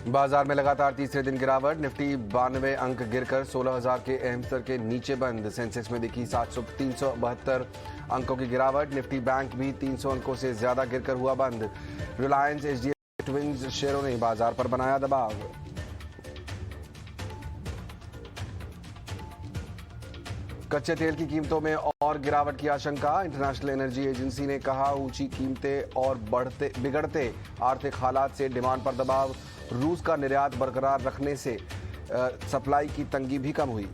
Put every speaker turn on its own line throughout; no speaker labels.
बाजार में लगातार तीसरे दिन गिरावट। निफ्टी 92 अंक गिरकर 16,000 के अहम स्तर के नीचे बंद। सेंसेक्स में दिखी 372 अंकों की गिरावट। निफ्टी बैंक भी 300 अंकों से ज्यादा गिरकर हुआ बंद। रिलायंस एचडीएफसी ट्विंस शेयरों ने बाजार पर बनाया दबाव। कच्चे तेल की कीमतों में और गिरावट की आशंका। इंटरनेशनल एनर्जी एजेंसी ने कहा ऊंची कीमतें और बिगड़ते आर्थिक हालात से डिमांड पर दबाव। रूस का निर्यात बरकरार रखने से सप्लाई की तंगी भी कम हुई।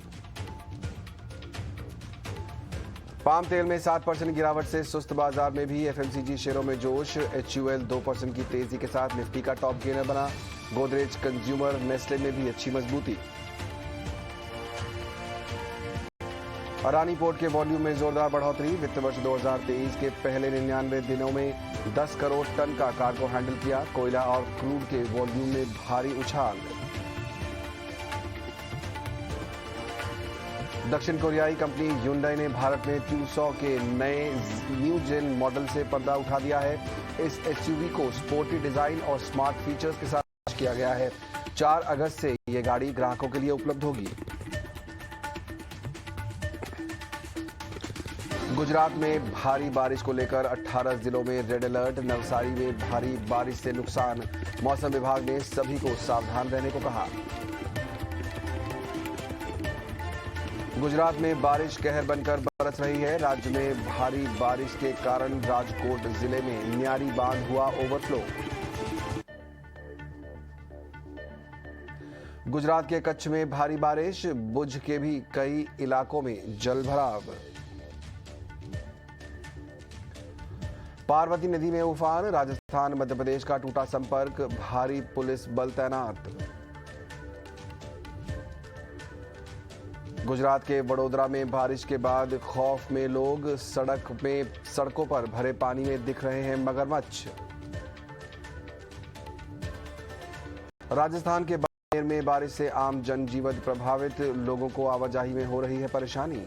पाम तेल में 7% गिरावट से सुस्त। बाजार में भी एफएमसीजी शेयरों में जोश। एचयूएल 2% की तेजी के साथ निफ्टी का टॉप गेनर बना। गोदरेज कंज्यूमर नेस्ले में भी अच्छी मजबूती। अडानी पोर्ट के वॉल्यूम में जोरदार बढ़ोतरी। वित्त वर्ष 2023 के पहले 99 दिनों में 10 करोड़ टन का कार्गो हैंडल किया। कोयला और क्रूड के वॉल्यूम में भारी उछाल। दक्षिण कोरियाई कंपनी Hyundai ने भारत में Tucson के नए न्यू जेन मॉडल से पर्दा उठा दिया है। इस एसयूवी को स्पोर्टी डिजाइन और स्मार्ट फीचर्स के साथ लॉन्च किया गया है। 4 अगस्त से ये गाड़ी ग्राहकों के लिए उपलब्ध होगी। गुजरात में भारी बारिश को लेकर 18 जिलों में रेड अलर्ट। नवसारी में भारी बारिश से नुकसान। मौसम विभाग ने सभी को सावधान रहने को कहा। गुजरात में बारिश कहर बनकर बरस रही है। राज्य में भारी बारिश के कारण राजकोट जिले में न्यारी बांध हुआ ओवरफ्लो। गुजरात के कच्छ में भारी बारिश। भुज के भी कई इलाकों में जलभराव। पार्वती नदी में उफान। राजस्थान मध्य प्रदेश का टूटा संपर्क। भारी पुलिस बल तैनात। गुजरात के वडोदरा में बारिश के बाद खौफ में लोग। सड़कों पर भरे पानी में दिख रहे हैं मगरमच्छ। राजस्थान के बाड़मेर में बारिश से आम जनजीवन प्रभावित। लोगों को आवाजाही में हो रही है परेशानी।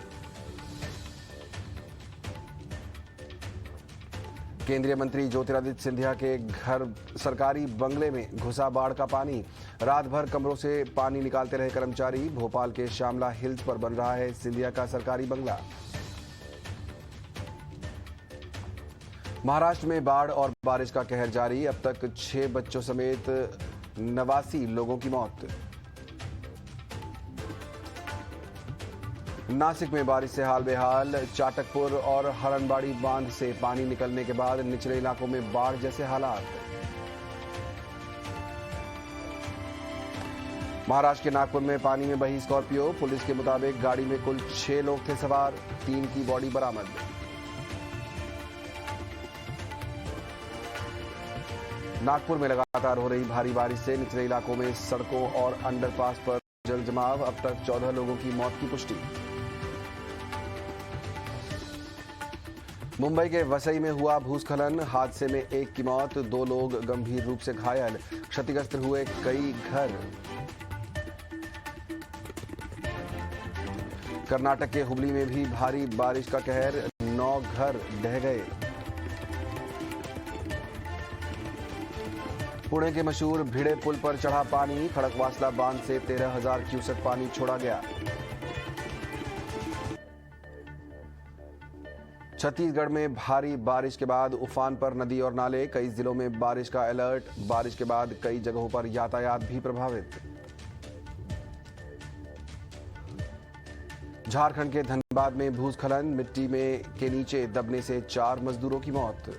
केंद्रीय मंत्री ज्योतिरादित्य सिंधिया के घर सरकारी बंगले में घुसा बाढ़ का पानी। रात भर कमरों से पानी निकालते रहे कर्मचारी। भोपाल के श्यामला हिल्स पर बन रहा है सिंधिया का सरकारी बंगला। महाराष्ट्र में बाढ़ और बारिश का कहर जारी। अब तक 6 बच्चों समेत 89 लोगों की मौत। नासिक में बारिश से हाल बेहाल। चाटकपुर और हरनबाड़ी बांध से पानी निकलने के बाद निचले इलाकों में बाढ़ जैसे हालात। महाराष्ट्र के नागपुर में पानी में बही स्कॉर्पियो। पुलिस के मुताबिक गाड़ी में कुल 6 लोग थे सवार। 3 की बॉडी बरामद। नागपुर में लगातार हो रही भारी बारिश से निचले इलाकों में सड़कों और अंडरपास पर जल जमाव। अब तक 14 लोगों की मौत की पुष्टि। मुंबई के वसई में हुआ भूस्खलन। हादसे में 1 की मौत। 2 लोग गंभीर रूप से घायल। क्षतिग्रस्त हुए कई घर। कर्नाटक के हुबली में भी भारी बारिश का कहर। 9 घर ढह गए। पुणे के मशहूर भिड़े पुल पर चढ़ा पानी। खड़कवासला बांध से 13,000 क्यूसेक पानी छोड़ा गया। छत्तीसगढ़ में भारी बारिश के बाद उफान पर नदी और नाले। कई जिलों में बारिश का अलर्ट। बारिश के बाद कई जगहों पर यातायात भी प्रभावित। झारखंड के धनबाद में भूस्खलन। मिट्टी में के नीचे दबने से 4 मजदूरों की मौत।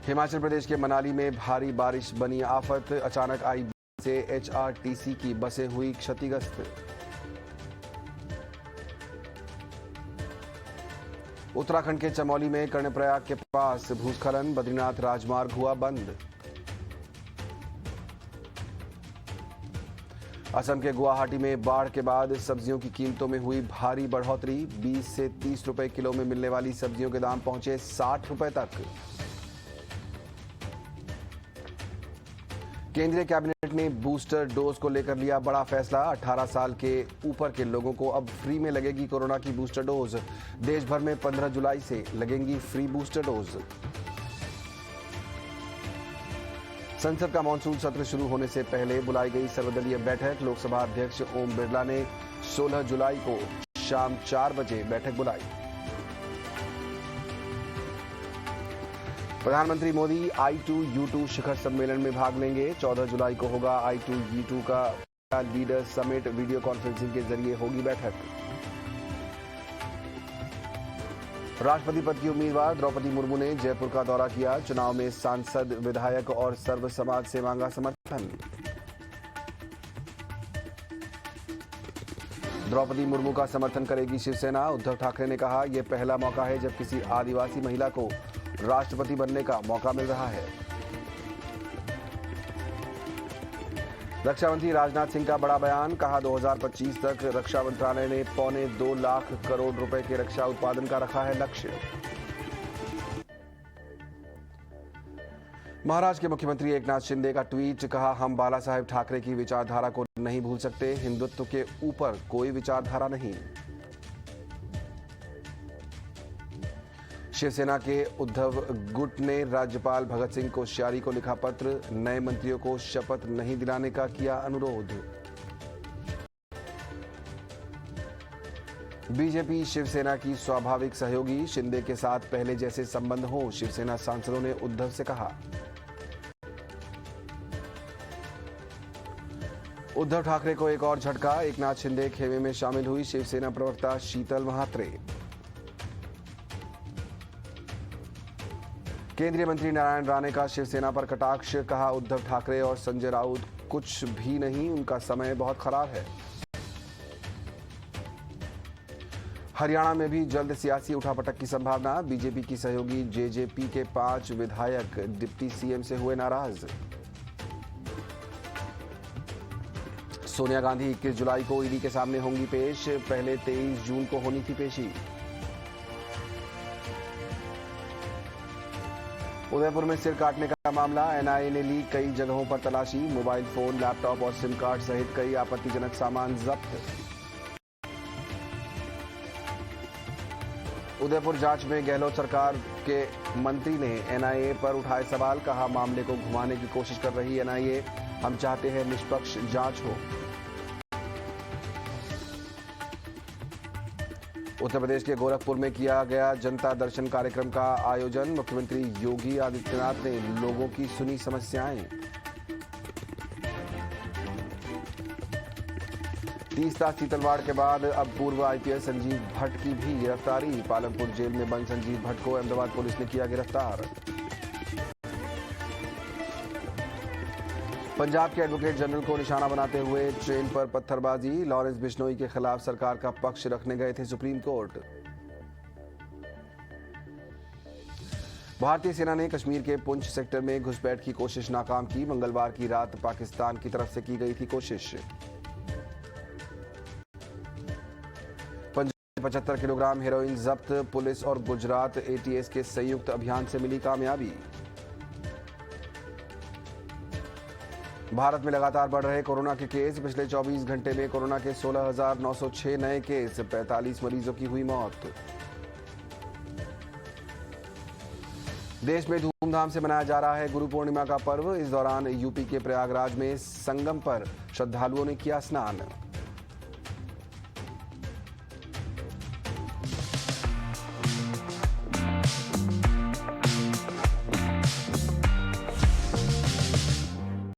हिमाचल प्रदेश के मनाली में भारी बारिश बनी आफत। अचानक आई बारिश से एचआरटीसी की बसें हुई क्षतिग्रस्त। उत्तराखंड के चमोली में कर्णप्रयाग के पास भूस्खलन। बद्रीनाथ राजमार्ग हुआ बंद। असम के गुवाहाटी में बाढ़ के बाद सब्जियों की कीमतों में हुई भारी बढ़ोतरी। 20 से 30 रुपए किलो में मिलने वाली सब्जियों के दाम पहुंचे 60 रुपए तक। केंद्रीय कैबिनेट ने बूस्टर डोज को लेकर लिया बड़ा फैसला। 18 साल के ऊपर के लोगों को अब फ्री में लगेगी कोरोना की बूस्टर डोज। देश भर में 15 जुलाई से लगेंगी फ्री बूस्टर डोज। संसद का मानसून सत्र शुरू होने से पहले बुलाई गई सर्वदलीय बैठक। लोकसभा अध्यक्ष ओम बिरला ने 16 जुलाई को शाम 4 बजे बैठक बुलाई। प्रधानमंत्री मोदी I2U2 शिखर सम्मेलन में भाग लेंगे। 14 जुलाई को होगा I2U2 का लीडर समिट। वीडियो कॉन्फ्रेंसिंग के जरिए होगी बैठक। राष्ट्रपति पद की उम्मीदवार द्रौपदी मुर्मू ने जयपुर का दौरा किया। चुनाव में सांसद, विधायक और सर्व समाज से मांगा समर्थन। द्रौपदी मुर्मू का समर्थन करेगी शिवसेना। उद्धव ठाकरे ने कहा, यह पहला मौका है जब किसी आदिवासी महिला को राष्ट्रपति बनने का मौका मिल रहा है। रक्षा मंत्री राजनाथ सिंह का बड़ा बयान। कहा, 2025 तक रक्षा मंत्रालय ने 1.25 लाख करोड़ रुपए के रक्षा उत्पादन का रखा है लक्ष्य। महाराष्ट्र के मुख्यमंत्री एकनाथ शिंदे का ट्वीट। कहा, हम बाला साहेब ठाकरे की विचारधारा को नहीं भूल सकते। हिंदुत्व के ऊपर कोई विचारधारा नहीं। शिवसेना के उद्धव गुट ने राज्यपाल भगत सिंह कोश्यारी को लिखा पत्र। नए मंत्रियों को शपथ नहीं दिलाने का किया अनुरोध। बीजेपी शिवसेना की स्वाभाविक सहयोगी। शिंदे के साथ पहले जैसे संबंध हो, शिवसेना सांसदों ने उद्धव से कहा। उद्धव ठाकरे को एक और झटका। एकनाथ शिंदे खेमे में शामिल हुई शिवसेना प्रवक्ता शीतल महात्रे। केंद्रीय मंत्री नारायण राणे का शिवसेना पर कटाक्ष। कहा, उद्धव ठाकरे और संजय राउत कुछ भी नहीं, उनका समय बहुत खराब है। हरियाणा में भी जल्द सियासी उठापटक की संभावना। बीजेपी की सहयोगी जेजेपी के 5 विधायक डिप्टी सीएम से हुए नाराज। सोनिया गांधी 21 जुलाई को ईडी के सामने होंगी पेश। पहले 23 जून को होनी थी पेशी। उदयपुर में सिर काटने का मामला। एनआईए ने ली कई जगहों पर तलाशी। मोबाइल फोन, लैपटॉप और सिम कार्ड सहित कई आपत्तिजनक सामान जब्त। उदयपुर जांच में गहलोत सरकार के मंत्री ने एनआईए पर उठाए सवाल। कहा, मामले को घुमाने की कोशिश कर रही एनआईए। हम चाहते हैं निष्पक्ष जांच हो। उत्तर प्रदेश के गोरखपुर में किया गया जनता दर्शन कार्यक्रम का आयोजन। मुख्यमंत्री योगी आदित्यनाथ ने लोगों की सुनी समस्याएं। तीस्ता सीतलवाड़ के बाद अब पूर्व आईपीएस संजीव भट्ट की भी गिरफ्तारी। पालमपुर जेल में बंद संजीव भट्ट को अहमदाबाद पुलिस ने किया गिरफ्तार। पंजाब के एडवोकेट जनरल को निशाना बनाते हुए ट्रेन पर पत्थरबाजी। लॉरेंस बिश्नोई के खिलाफ सरकार का पक्ष रखने गए थे सुप्रीम कोर्ट। भारतीय सेना ने कश्मीर के पुंछ सेक्टर में घुसपैठ की कोशिश नाकाम की। मंगलवार की रात पाकिस्तान की तरफ से की गई थी कोशिश। 75 किलोग्राम हेरोइन जब्त। पुलिस और गुजरात एटीएस के संयुक्त अभियान से मिली कामयाबी। भारत में लगातार बढ़ रहे कोरोना के केस। पिछले 24 घंटे में कोरोना के 16,906 नए केस। 45 मरीजों की हुई मौत। देश में धूमधाम से मनाया जा रहा है गुरु पूर्णिमा का पर्व। इस दौरान यूपी के प्रयागराज में संगम पर श्रद्धालुओं ने किया स्नान।